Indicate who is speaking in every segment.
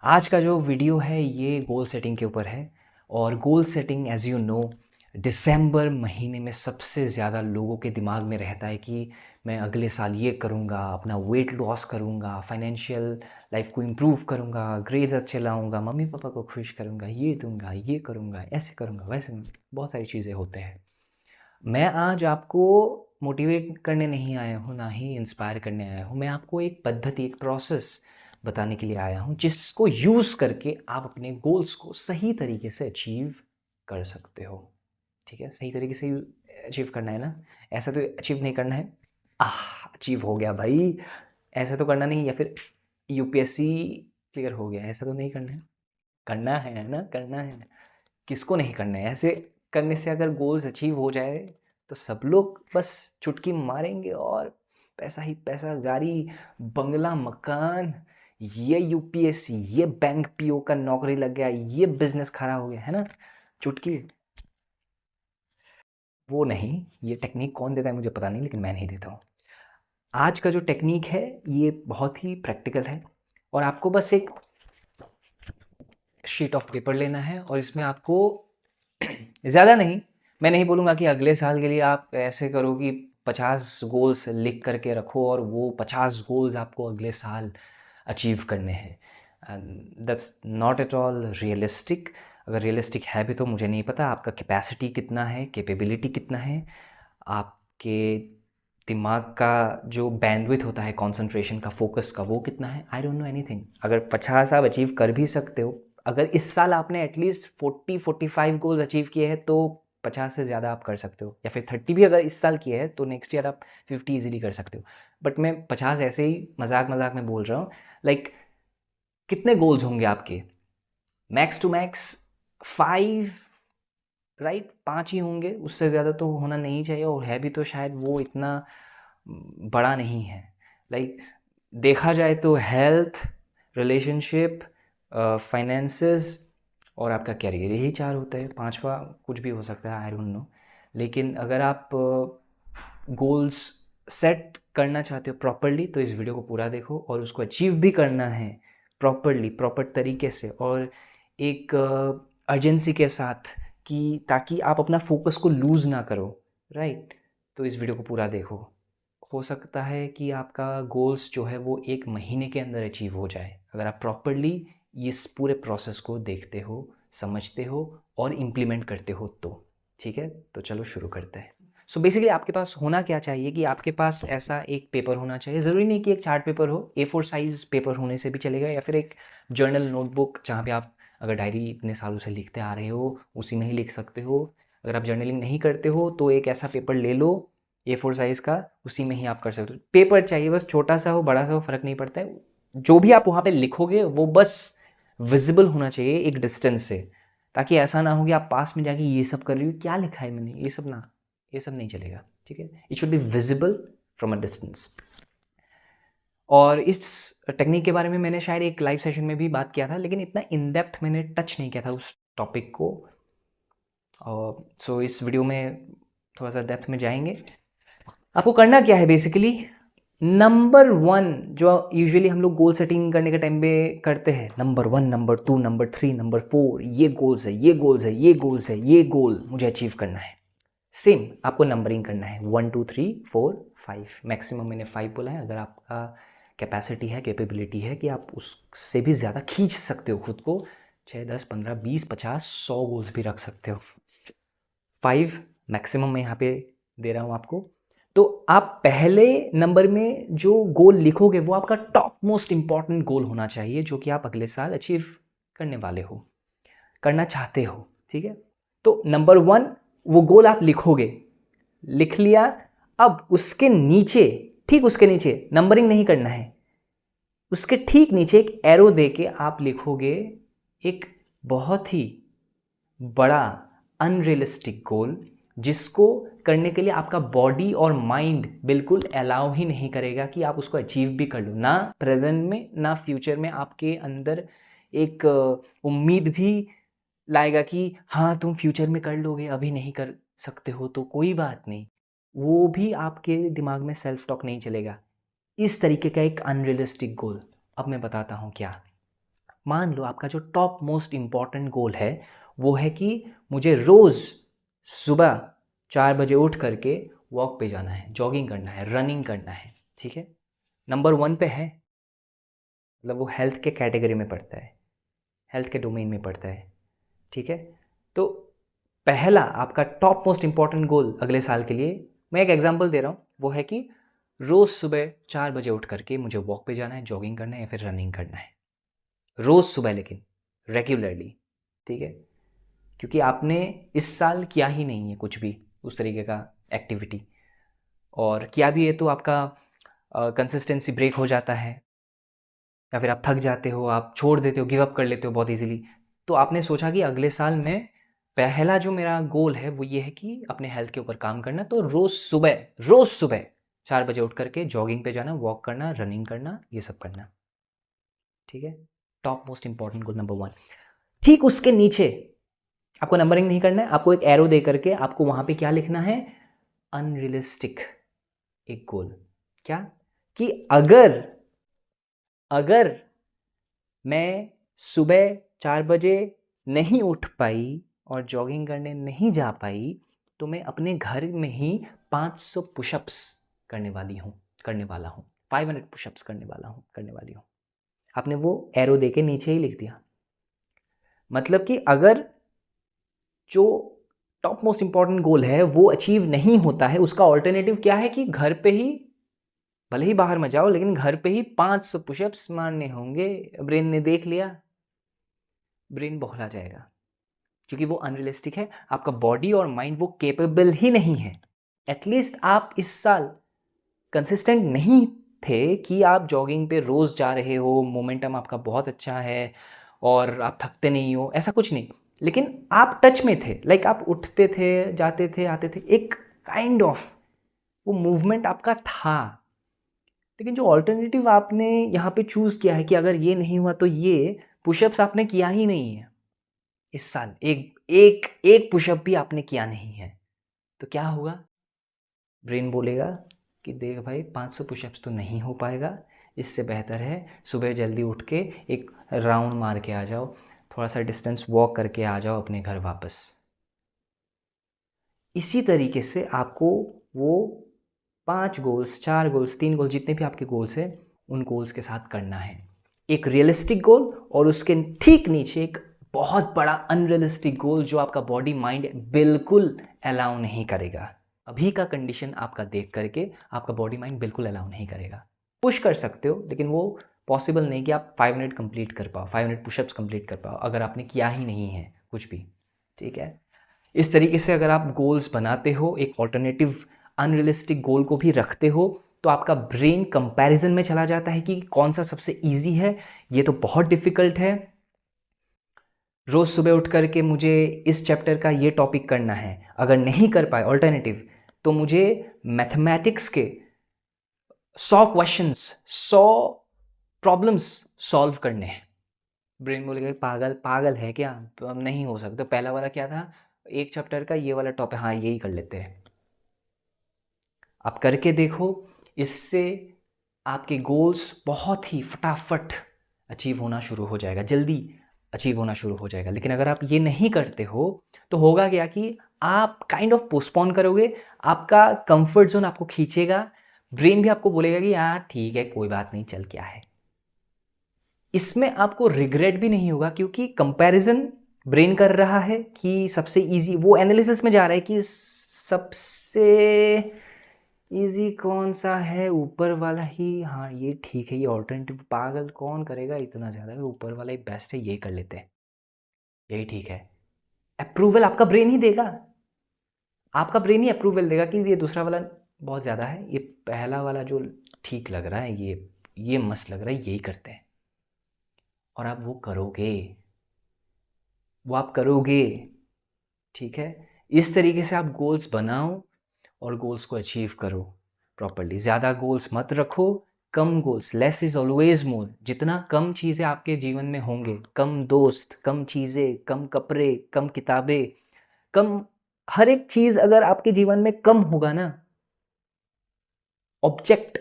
Speaker 1: आज का जो वीडियो है ये गोल सेटिंग के ऊपर है। और goal setting as you know December महीने में सबसे ज़्यादा लोगों के दिमाग में रहता है कि मैं अगले साल ये करूँगा, अपना वेट लॉस करूँगा, फाइनेंशियल लाइफ को इम्प्रूव करूँगा, ग्रेड्स अच्छे लाऊँगा, मम्मी पापा को खुश करूँगा, ये दूंगा, ये करूँगा, ऐसे करूँगा, वैसे करूँगा। बहुत सारी चीज़ें होते हैं। मैं आज आपको मोटिवेट करने नहीं आया हूँ, ना ही इंस्पायर करने आया हूँ। मैं आपको एक पद्धति, एक प्रोसेस बताने के लिए आया हूँ जिसको यूज़ करके आप अपने गोल्स को सही तरीके से अचीव कर सकते हो। ठीक है, सही तरीके से अचीव करना है ना, ऐसा तो अचीव नहीं करना है अचीव हो गया भाई, ऐसा तो करना नहीं, या फिर यूपीएससी क्लियर हो गया, ऐसा तो नहीं करना है। करना है ना, करना है। किसको नहीं करना है? ऐसे करने से अगर गोल्स अचीव हो जाए तो सब लोग बस चुटकी मारेंगे और पैसा ही पैसा, गाड़ी, बंगला, मकान, ये यूपीएससी, ये बैंक पीओ का नौकरी लग गया, ये बिजनेस खड़ा हो गया, है ना, चुटकी। वो नहीं, ये टेक्निक कौन देता है मुझे पता नहीं, लेकिन मैं नहीं देता हूँ। आज का जो टेक्निक है ये बहुत ही प्रैक्टिकल है और आपको बस एक शीट ऑफ पेपर लेना है और इसमें आपको ज़्यादा नहीं, मैं नहीं बोलूँगा कि अगले साल के लिए आप ऐसे करो कि 50 गोल्स लिख करके रखो और वो 50 गोल्स आपको अगले साल अचीव करने हैं। That's not at all realistic. अगर रियलिस्टिक है भी तो मुझे नहीं पता आपका कैपेसिटी कितना है, कैपेबिलिटी कितना है, आपके दिमाग का जो बैंडविड्थ होता है कंसंट्रेशन का, फोकस का, वो कितना है। I don't know anything. अगर 50 आप अचीव कर भी सकते हो, अगर इस साल आपने एटलीस्ट 40-45 गोल्स अचीव किए हैं तो 50 से ज़्यादा आप कर सकते हो, या फिर 30 भी अगर इस साल किए हैं तो नेक्स्ट ईयर आप 50 इजीली कर सकते हो। बट मैं 50 ऐसे ही मजाक मजाक में बोल रहा हूँ। लाइक कितने गोल्स होंगे आपके? Max to max 5, right? 5 ही होंगे, उससे ज़्यादा तो होना नहीं चाहिए, और है भी तो शायद वो इतना बड़ा नहीं है। लाइक देखा जाए तो हेल्थ, रिलेशनशिप, फाइनेंसेस और आपका कैरियर, यही 4 होते हैं। 5वां कुछ भी हो सकता है, आई डोंट नो। लेकिन अगर आप गोल्स सेट करना चाहते हो प्रॉपरली तो इस वीडियो को पूरा देखो, और उसको अचीव भी करना है प्रॉपरली, प्रॉपर तरीके से और एक अर्जेंसी के साथ, कि ताकि आप अपना फोकस को लूज़ ना करो, राइट? तो इस वीडियो को पूरा देखो। हो सकता है कि आपका गोल्स जो है वो 1 महीने के अंदर अचीव हो जाए, अगर आप प्रॉपरली इस पूरे प्रोसेस को देखते हो, समझते हो और इम्प्लीमेंट करते हो तो। ठीक है, तो चलो शुरू करते हैं। सो बेसिकली आपके पास होना क्या चाहिए कि आपके पास ऐसा एक पेपर होना चाहिए। ज़रूरी नहीं कि एक चार्ट पेपर हो, A4 साइज़ पेपर होने से भी चलेगा, या फिर एक जर्नल नोटबुक जहाँ पे आप अगर डायरी इतने सालों से लिखते आ रहे हो उसी में ही लिख सकते हो। अगर आप जर्नलिंग नहीं करते हो तो एक ऐसा पेपर ले लो A4 साइज़ का, उसी में ही आप कर सकते हो। पेपर चाहिए, बस छोटा सा हो बड़ा सा हो फ़र्क नहीं पड़ता है। जो भी आप वहाँ पे लिखोगे वो बस विजिबल होना चाहिए एक डिस्टेंस से, ताकि ऐसा ना हो कि आप पास में जाके ये सब कर रही हो, क्या लिखा है मैंने, ये सब ना, ये सब नहीं चलेगा। ठीक है, it should be visible from a distance. और इस टेक्निक के बारे में मैंने शायद एक लाइव सेशन में भी बात किया था, लेकिन इतना इन डेप्थ मैंने टच नहीं किया था उस टॉपिक को। और सो इस वीडियो में थोड़ा सा डेप्थ में जाएंगे। आपको करना क्या है बेसिकली, नंबर 1 जो यूजुअली हम लोग गोल सेटिंग करने के टाइम पे करते हैं, नंबर 1, नंबर 2, नंबर 3, नंबर 4, ये गोल्स है, ये गोल्स है, ये गोल्स है, ये गोल मुझे अचीव करना है। सेम आपको नंबरिंग करना है, 1 2 3 4 5, मैक्सिमम मैंने 5 बोला है। अगर आपका कैपेसिटी है, कैपेबिलिटी है कि आप उससे भी ज़्यादा खींच सकते हो खुद को, 6 10 15 20 50 100 गोल्स भी रख सकते हो। 5 मैक्सिमम मैं यहाँ पे दे रहा हूँ आपको। तो आप पहले नंबर में जो गोल लिखोगे वो आपका टॉप मोस्ट इंपॉर्टेंट गोल होना चाहिए, जो कि आप अगले साल अचीव करने वाले हो, करना चाहते हो। ठीक है, तो नंबर 1 वो गोल आप लिखोगे, लिख लिया। अब उसके नीचे, ठीक उसके नीचे, नंबरिंग नहीं करना है, उसके ठीक नीचे एक एरो दे के आप लिखोगे एक बहुत ही बड़ा अनरियलिस्टिक गोल, जिसको करने के लिए आपका बॉडी और माइंड बिल्कुल अलाउ ही नहीं करेगा कि आप उसको अचीव भी कर लो। ना प्रेजेंट में ना फ्यूचर में आपके अंदर एक उम्मीद भी लाएगा कि हाँ तुम फ्यूचर में कर लोगे, अभी नहीं कर सकते हो तो कोई बात नहीं। वो भी आपके दिमाग में सेल्फ टॉक नहीं चलेगा। इस तरीके का एक अनरियलिस्टिक गोल। अब मैं बताता हूँ क्या। मान लो आपका जो टॉप मोस्ट इम्पॉर्टेंट गोल है वो है कि मुझे रोज़ सुबह 4 बजे उठ करके वॉक पे जाना है, जॉगिंग करना है, रनिंग करना है, ठीक है, नंबर 1 पे है, मतलब वो हेल्थ के कैटेगरी में पड़ता है, हेल्थ के डोमेन में पड़ता है, ठीक है। तो पहला आपका टॉप मोस्ट इम्पॉर्टेंट गोल अगले साल के लिए, मैं एक एग्जांपल दे रहा हूँ, वो है कि रोज़ सुबह 4 बजे उठ करके मुझे वॉक पे जाना है, जॉगिंग करना है या फिर रनिंग करना है, रोज़ सुबह, लेकिन रेगुलरली, ठीक है। क्योंकि आपने इस साल किया ही नहीं है कुछ भी उस तरीके का एक्टिविटी, और किया भी है तो आपका कंसिस्टेंसी ब्रेक हो जाता है, या फिर आप थक जाते हो, आप छोड़ देते हो, गिव अप कर लेते हो बहुत इजीली। तो आपने सोचा कि अगले साल में पहला जो मेरा गोल है वो ये है कि अपने हेल्थ के ऊपर काम करना, तो रोज़ सुबह 4 बजे उठ करके जॉगिंग पे जाना, वॉक करना, रनिंग करना, ये सब करना, ठीक है। Top most important goal number 1। ठीक उसके नीचे आपको नंबरिंग नहीं करना है, आपको एक एरो दे करके आपको वहां पे क्या लिखना है, अनरियलिस्टिक एक गोल। क्या कि अगर मैं सुबह 4 बजे नहीं उठ पाई और जॉगिंग करने नहीं जा पाई तो मैं अपने घर में ही 500 पुशअप्स करने वाला हूँ, 500 पुशअप्स करने वाली हूँ। आपने वो एरो दे के नीचे ही लिख दिया। मतलब कि अगर जो टॉप मोस्ट इंपॉर्टेंट गोल है वो अचीव नहीं होता है, उसका ऑल्टरनेटिव क्या है कि घर पे ही, भले ही बाहर मत जाओ लेकिन घर पे ही 500 पुशअप्स मारने होंगे। ब्रेन ने देख लिया, ब्रेन बौखला जाएगा क्योंकि वो अनरियलिस्टिक है। आपका बॉडी और माइंड वो केपेबल ही नहीं है। एटलीस्ट आप इस साल कंसिस्टेंट नहीं थे कि आप जॉगिंग पे रोज़ जा रहे हो, मोमेंटम आपका बहुत अच्छा है और आप थकते नहीं हो, ऐसा कुछ नहीं, लेकिन आप टच में थे, लाइक आप उठते थे, जाते थे, आते थे, एक काइंड ऑफ वो मूवमेंट आपका था। लेकिन जो ऑल्टरनेटिव आपने यहाँ पे चूज़ किया है कि अगर ये नहीं हुआ तो ये पुशअप्स आपने किया ही नहीं है इस साल, एक पुशअप भी आपने किया नहीं है, तो क्या होगा? ब्रेन बोलेगा कि देख भाई 500 पुशअप्स तो नहीं हो पाएगा, इससे बेहतर है सुबह जल्दी उठ के एक राउंड मार के आ जाओ, थोड़ा सा डिस्टेंस वॉक करके आ जाओ अपने घर वापस। इसी तरीके से आपको वो 5 गोल्स, 4 गोल्स, 3 गोल्स, जितने भी आपके गोल्स हैं उन गोल्स के साथ करना है। एक रियलिस्टिक गोल और उसके ठीक नीचे एक बहुत बड़ा अनरियलिस्टिक गोल जो आपका बॉडी माइंड बिल्कुल अलाउ नहीं करेगा। अभी का कंडीशन आपका देख करके आपका बॉडी माइंड बिल्कुल अलाउ नहीं करेगा। पुश कर सकते हो लेकिन वो पॉसिबल नहीं कि आप 5 मिनट कंप्लीट कर पाओ, 5 मिनट पुशअप्स कंप्लीट कर पाओ अगर आपने किया ही नहीं है कुछ भी, ठीक है। इस तरीके से अगर आप गोल्स बनाते हो, एक ऑल्टरनेटिव अनरियलिस्टिक गोल को भी रखते हो, तो आपका ब्रेन कंपैरिजन में चला जाता है कि कौन सा सबसे इजी है, ये तो बहुत डिफिकल्ट है। रोज़ सुबह उठ करके मुझे इस चैप्टर का ये टॉपिक करना है, अगर नहीं कर पाए ऑल्टरनेटिव तो मुझे मैथमेटिक्स के 100 क्वेश्चंस, 100 प्रॉब्लम्स सॉल्व करने हैं। ब्रेन बोलेगा पागल पागल है क्या, तो अब नहीं हो सकता। पहला वाला क्या था, एक चैप्टर का ये वाला टॉपिक, हाँ यही कर लेते हैं। आप करके देखो, इससे आपके गोल्स बहुत ही फटाफट अचीव होना शुरू हो जाएगा, जल्दी अचीव होना शुरू हो जाएगा। लेकिन अगर आप ये नहीं करते हो तो होगा क्या कि आप काइंड ऑफ पोस्टपोन करोगे, आपका कंफर्ट जोन आपको खींचेगा, ब्रेन भी आपको बोलेगा कि हाँ ठीक है कोई बात नहीं, चल क्या है। इसमें आपको रिग्रेट भी नहीं होगा क्योंकि कंपैरिजन ब्रेन कर रहा है कि सबसे इजी, वो एनालिसिस में जा रहा है कि सबसे इजी कौन सा है, ऊपर वाला ही, हाँ ये ठीक है, ये ऑल्टरनेटिव पागल कौन करेगा इतना ज़्यादा, ऊपर वाला ही बेस्ट है, ये कर लेते हैं, यही ठीक है। अप्रूवल आपका ब्रेन ही देगा, आपका ब्रेन ही अप्रूवल देगा कि ये दूसरा वाला बहुत ज़्यादा है, ये पहला वाला जो ठीक लग रहा है, ये मस्त लग रहा है, यही करते हैं। और आप वो करोगे, ठीक है। इस तरीके से आप गोल्स बनाओ और गोल्स को अचीव करो प्रॉपरली। ज़्यादा गोल्स मत रखो, कम goals, less is always more. जितना कम चीज़ें आपके जीवन में होंगे, कम दोस्त, कम चीज़ें, कम कपड़े, कम किताबें, कम हर एक चीज़ अगर आपके जीवन में कम होगा ना, ऑब्जेक्ट,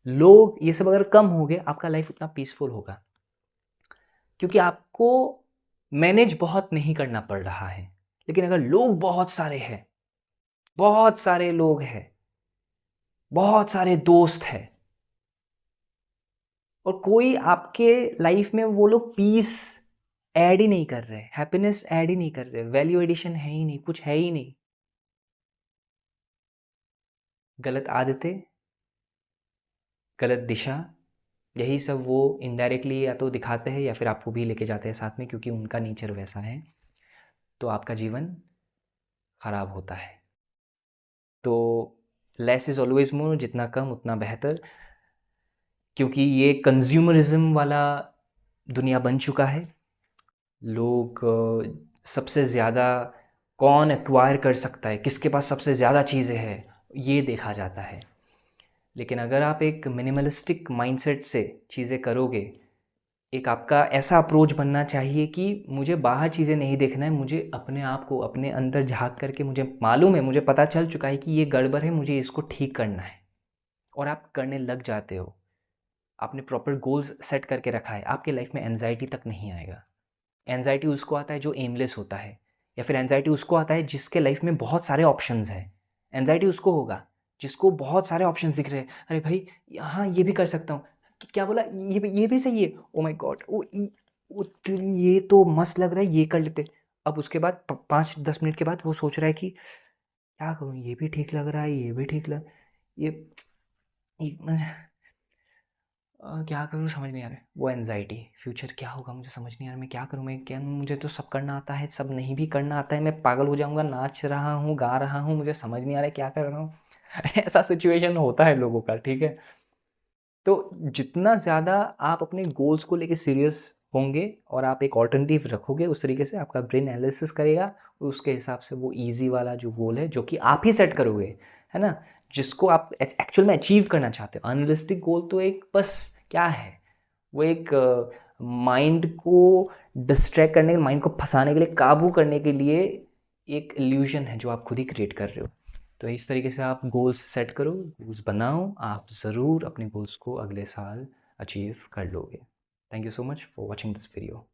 Speaker 1: लोग, ये सब अगर कम हो गए, आपका लाइफ उतना पीसफुल होगा। क्योंकि आपको मैनेज बहुत नहीं करना पड़ रहा है। लेकिन अगर लोग बहुत सारे हैं, बहुत सारे लोग हैं, बहुत सारे दोस्त हैं, और कोई आपके लाइफ में वो लोग पीस ऐड ही नहीं कर रहे, हैप्पीनेस ऐड ही नहीं कर रहे, वैल्यू एडिशन है ही नहीं, कुछ है ही नहीं, गलत आदतें, गलत दिशा, यही सब वो इनडायरेक्टली या तो दिखाते हैं या फिर आपको भी लेके जाते हैं साथ में, क्योंकि उनका नेचर वैसा है। तो आपका जीवन खराब होता है। तो लेस इज़ ऑलवेज मोर, जितना कम उतना बेहतर, क्योंकि ये कंज्यूमरिज्म वाला दुनिया बन चुका है। लोग सबसे ज़्यादा कौन एक्वायर कर सकता है, किसके पास सबसे ज़्यादा चीज़ें हैं, ये देखा जाता है। लेकिन अगर आप एक मिनिमलिस्टिक माइंडसेट से चीज़ें करोगे, एक आपका ऐसा अप्रोच बनना चाहिए कि मुझे बाहर चीज़ें नहीं देखना है, मुझे अपने आप को अपने अंदर झांक करके, मुझे मालूम है, मुझे पता चल चुका है कि ये गड़बड़ है, मुझे इसको ठीक करना है, और आप करने लग जाते हो। आपने प्रॉपर गोल्स सेट करके रखा है, आपके लाइफ में एनजाइटी तक नहीं आएगा। एनजाइटी उसको आता है जो एमलेस होता है, या फिर एनजाइटी उसको आता है जिसके लाइफ में बहुत सारे ऑप्शंस हैं। एनजाइटी उसको होगा जिसको बहुत सारे ऑप्शंस दिख रहे हैं, अरे भाई हाँ ये भी कर सकता हूँ, क्या बोला, ये भी सही है, ओ माय गॉड, ये तो मस्त लग रहा है, ये कर लेते। अब उसके बाद 5-10 मिनट के बाद वो सोच रहा है कि क्या करूँ, ये भी ठीक लग रहा है, ये भी ठीक लग, ये क्या करूँ समझ नहीं आ रहा है। वो एनजाइटी, फ्यूचर क्या होगा मुझे समझ नहीं आ रहा, मैं क्या करूँ, मैं क्या, मुझे तो सब करना आता है, सब नहीं भी करना आता है, मैं पागल हो जाऊँगा, नाच रहा हूँ, गा रहा हूँ, मुझे समझ नहीं आ रहा है क्या कर रहा हूँ। ऐसा सिचुएशन होता है लोगों का, ठीक है। तो जितना ज़्यादा आप अपने गोल्स को लेके सीरियस होंगे और आप एक ऑल्टरनेटिव रखोगे, उस तरीके से आपका ब्रेन एनालिसिस करेगा, और उसके हिसाब से वो ईजी वाला जो गोल है, जो कि आप ही सेट करोगे, है ना, जिसको आप एक्चुअल में अचीव करना चाहते हो। अनरियलिस्टिक गोल तो एक बस क्या है, वो एक माइंड को डिस्ट्रैक्ट करने, माइंड को फंसाने के लिए, काबू करने के लिए एक इल्यूजन है जो आप खुद ही क्रिएट कर रहे हो। तो इस तरीके से आप गोल्स सेट करो, गोल्स बनाओ, आप ज़रूर अपने गोल्स को अगले साल अचीव कर लोगे। Thank you so much for watching this video.